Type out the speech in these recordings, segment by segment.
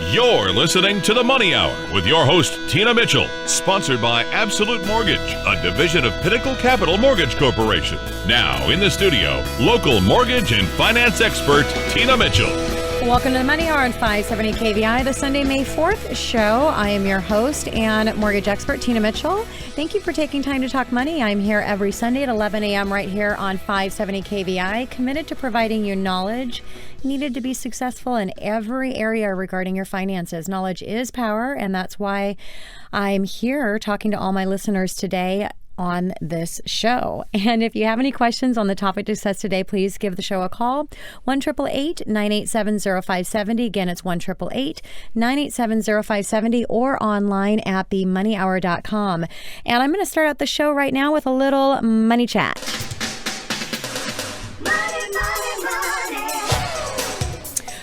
You're listening to The Money Hour with your host, Tina Mitchell, sponsored by Absolute Mortgage, a division of Pinnacle Capital Mortgage Corporation. Now, in the studio, local mortgage and finance expert, Tina Mitchell. Welcome to The Money Hour on 570 KVI, the Sunday, May 4th show. I am your host and mortgage expert, Tina Mitchell. Thank you for taking time to talk money. I'm here every Sunday at 11 a.m. right here on 570 KVI, committed to providing you knowledge needed to be successful in every area regarding your finances. Knowledge is power, and that's why I'm here talking to all my listeners today on this show. And if you have any questions on the topic discussed today, please give the show a call. 1-888-987-0570. Again, it's 1-888-987-0570 or online at themoneyhour.com. And I'm going to start out the show right now with a little money chat.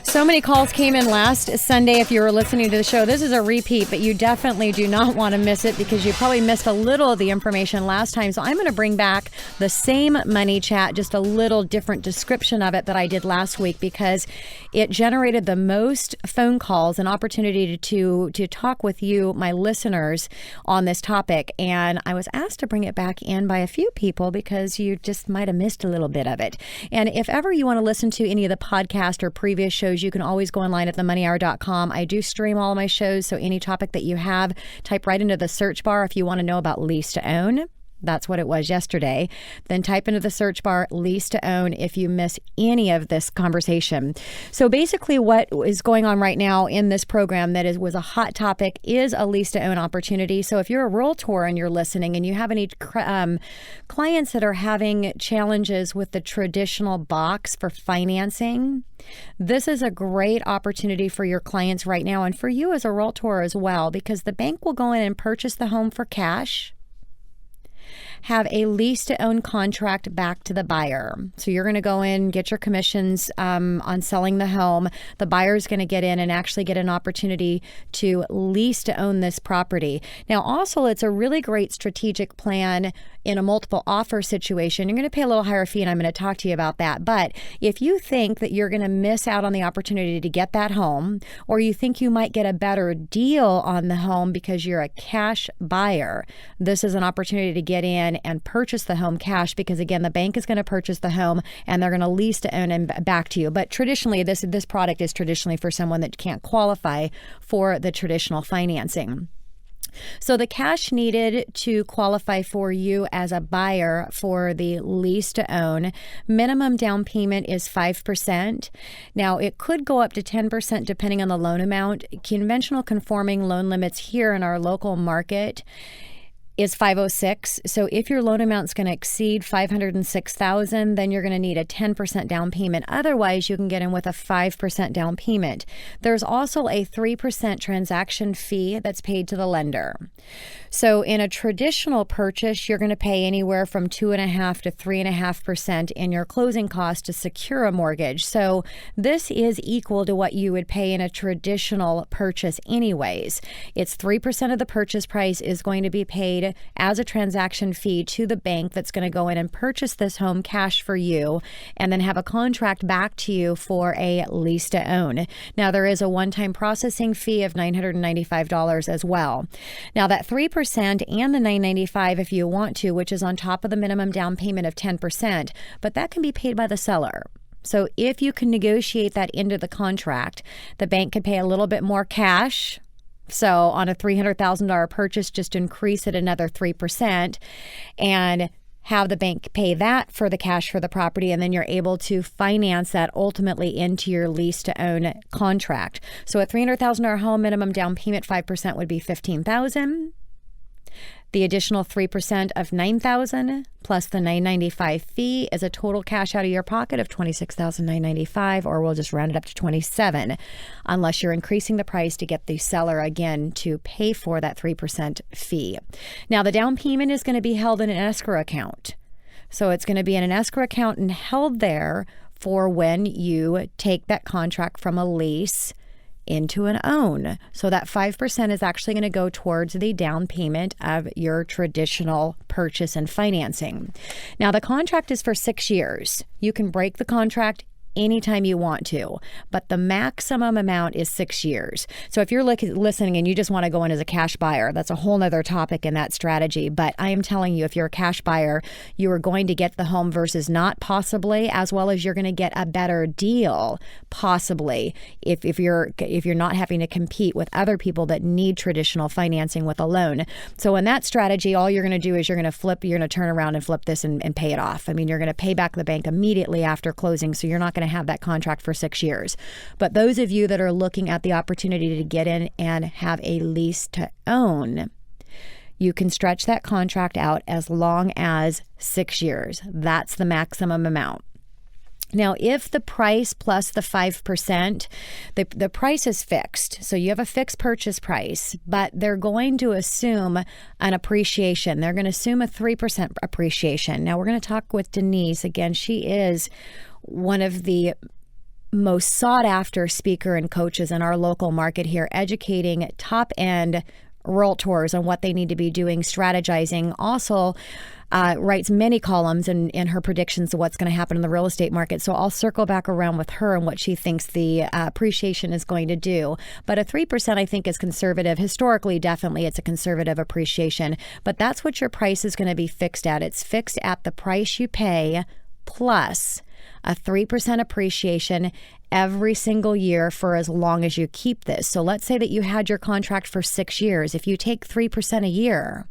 So many calls came in last Sunday if you were listening to the show. This is a repeat, but you definitely do not want to miss it because you probably missed a little of the information last time. So I'm going to bring back the same money chat, just a little different description of it that I did last week because it generated the most phone calls and opportunity to talk with you, my listeners, on this topic. And I was asked to bring it back in by a few people because you just might have missed a little bit of it. And if ever you want to listen to any of the podcast or previous shows, you can always go online at themoneyhour.com. I do stream all of my shows, so any topic that you have, type right into the search bar if you want to know about lease to own. That's what it was yesterday. Then type into the search bar lease to own if you miss any of this conversation. So basically what is going on right now in this program that was a hot topic is a lease to own opportunity. So if you're a realtor and you're listening and you have any clients that are having challenges with the traditional box for financing, this is a great opportunity for your clients right now and for you as a realtor as well, because the bank will go in and purchase the home for cash, have a lease to own contract back to the buyer. So you're going to go in, get your commissions on selling the home. The buyer's going to get in and actually get an opportunity to lease to own this property. Now, also, it's a really great strategic plan in a multiple offer situation. You're going to pay a little higher fee, and I'm going to talk to you about that. But if you think that you're going to miss out on the opportunity to get that home, or you think you might get a better deal on the home because you're a cash buyer, this is an opportunity to get in and purchase the home cash because, again, the bank is going to purchase the home and they're going to lease to own and back to you. But traditionally, this product is traditionally for someone that can't qualify for the traditional financing. So the cash needed to qualify for you as a buyer for the lease to own, minimum down payment is 5%. Now, it could go up to 10% depending on the loan amount. Conventional conforming loan limits here in our local market is 506. So if your loan amount is going to exceed $506,000, then you're going to need a 10% down payment. Otherwise, you can get in with a 5% down payment. There's also a 3% transaction fee that's paid to the lender. So in a traditional purchase, you're going to pay anywhere from 2.5% to 3.5% in your closing cost to secure a mortgage. So this is equal to what you would pay in a traditional purchase anyways. It's 3% of the purchase price is going to be paid as a transaction fee to the bank that's going to go in and purchase this home cash for you and then have a contract back to you for a lease to own. Now, there is a one-time processing fee of $995 as well. Now, that 3% and the $995 if you want to, which is on top of the minimum down payment of 10%, but that can be paid by the seller. So if you can negotiate that into the contract, the bank could pay a little bit more cash. So on a $300,000 purchase, just increase it another 3% and have the bank pay that for the cash for the property, and then you're able to finance that ultimately into your lease to own contract. So a $300,000 home, minimum down payment 5% would be $15,000. The additional 3% of $9,000 plus the $995 fee is a total cash out of your pocket of $26,995, or we'll just round it up to $27,000, unless you're increasing the price to get the seller again to pay for that 3% fee. Now, the down payment is going to be held in an escrow account. So it's going to be in an escrow account and held there for when you take that contract from a lease into an own. So that 5% is actually going to go towards the down payment of your traditional purchase and financing. Now, the contract is for 6 years. You can break the contract anytime you want to, but the maximum amount is 6 years. So if you're listening and you just want to go in as a cash buyer, that's a whole nother topic in that strategy. But I am telling you, if you're a cash buyer, you are going to get the home versus not, possibly, as well as you're going to get a better deal, possibly, if you're not having to compete with other people that need traditional financing with a loan. So in that strategy, all you're going to do is you're going to turn around and flip this and pay it off. I mean, you're going to pay back the bank immediately after closing, so you're not going to have that contract for 6 years. But those of you that are looking at the opportunity to get in and have a lease to own, you can stretch that contract out as long as 6 years. That's the maximum amount. Now, if the price plus the 5%, the price is fixed. So you have a fixed purchase price, but they're going to assume an appreciation. They're going to assume a 3% appreciation. Now, we're going to talk with Denise. Again, she is one of the most sought after speaker and coaches in our local market here, educating top end realtors on what they need to be doing, strategizing. Also writes many columns in her predictions of what's going to happen in the real estate market. So I'll circle back around with her and what she thinks the appreciation is going to do. But a 3% I think is conservative. Historically, definitely it's a conservative appreciation. But that's what your price is going to be fixed at. It's fixed at the price you pay plus a 3% appreciation every single year for as long as you keep this. So let's say that you had your contract for 6 years. If you take 3% a year,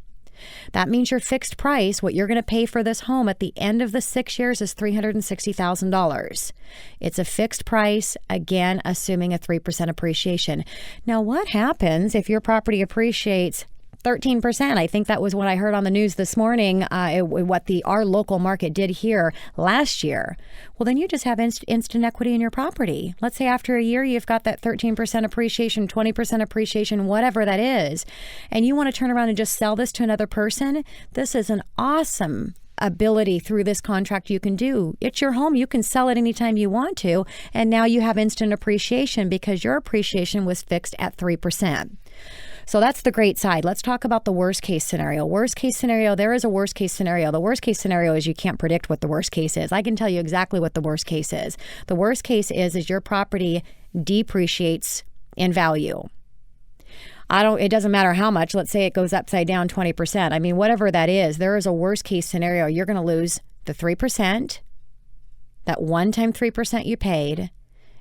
that means your fixed price, what you're going to pay for this home at the end of the 6 years, is $360,000. It's a fixed price, again, assuming a 3% appreciation. Now, what happens if your property appreciates 13%? I think that was what I heard on the news this morning, what our local market did here last year. Well, then you just have instant equity in your property. Let's say after a year, you've got that 13% appreciation, 20% appreciation, whatever that is, and you want to turn around and just sell this to another person. This is an awesome ability through this contract you can do. It's your home. You can sell it anytime you want to. And now you have instant appreciation because your appreciation was fixed at 3%. So that's the great side. Let's talk about the worst case scenario. Worst case scenario, there is a worst case scenario. The worst case scenario is you can't predict what the worst case is. I can tell you exactly what the worst case is. The worst case is your property depreciates in value. It doesn't matter how much. Let's say it goes upside down 20%. I mean, whatever that is, there is a worst case scenario. You're going to lose the 3%, that one-time 3% you paid,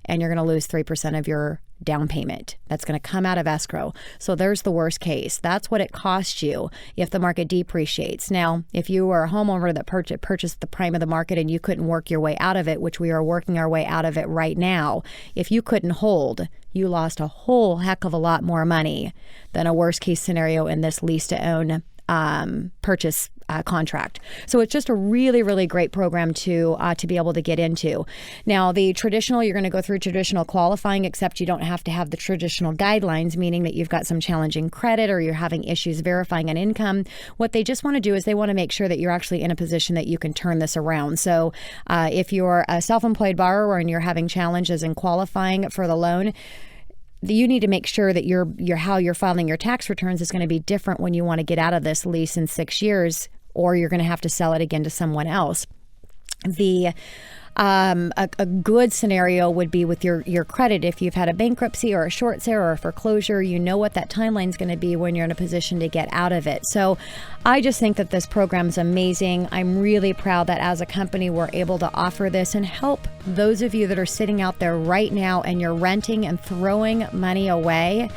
and you're going to lose 3% of your down payment. That's going to come out of escrow. So there's the worst case. That's what it costs you if the market depreciates. Now, if you were a homeowner that purchased the prime of the market and you couldn't work your way out of it, which we are working our way out of it right now, if you couldn't hold, you lost a whole heck of a lot more money than a worst case scenario in this lease to own purchase contract. So it's just a really, really great program to be able to get into. Now, the traditional, you're going to go through traditional qualifying, except you don't have to have the traditional guidelines, meaning that you've got some challenging credit or you're having issues verifying an income. What they just want to do is they want to make sure that you're actually in a position that you can turn this around. So if you're a self-employed borrower and you're having challenges in qualifying for the loan, you need to make sure that how you're filing your tax returns is going to be different when you want to get out of this lease in 6 years, or you're going to have to sell it again to someone else. A good scenario would be with your credit. If you've had a bankruptcy or a short sale or a foreclosure, you know what that timeline is going to be when you're in a position to get out of it. So I just think that this program is amazing. I'm really proud that as a company, we're able to offer this and help those of you that are sitting out there right now and you're renting and throwing money away.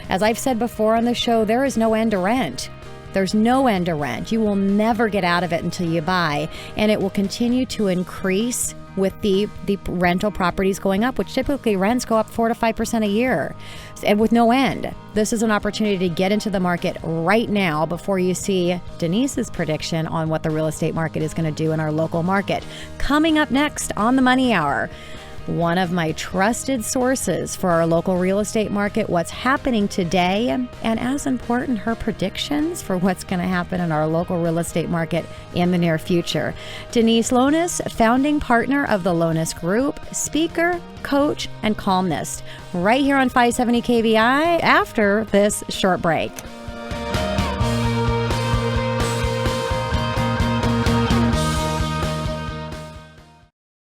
As I've said before on the show, there is no end to rent. There's no end to rent. You will never get out of it until you buy, and it will continue to increase with the rental properties going up, which typically rents go up 4 to 5% a year, and with no end. This is an opportunity to get into the market right now before you see Denise's prediction on what the real estate market is going to do in our local market. Coming up next on the Money Hour, one of my trusted sources for our local real estate market, what's happening today, and as important, her predictions for what's going to happen in our local real estate market in the near future. Denise Lonis, founding partner of the Lonis Group, speaker, coach, and columnist, right here on 570 KVI after this short break.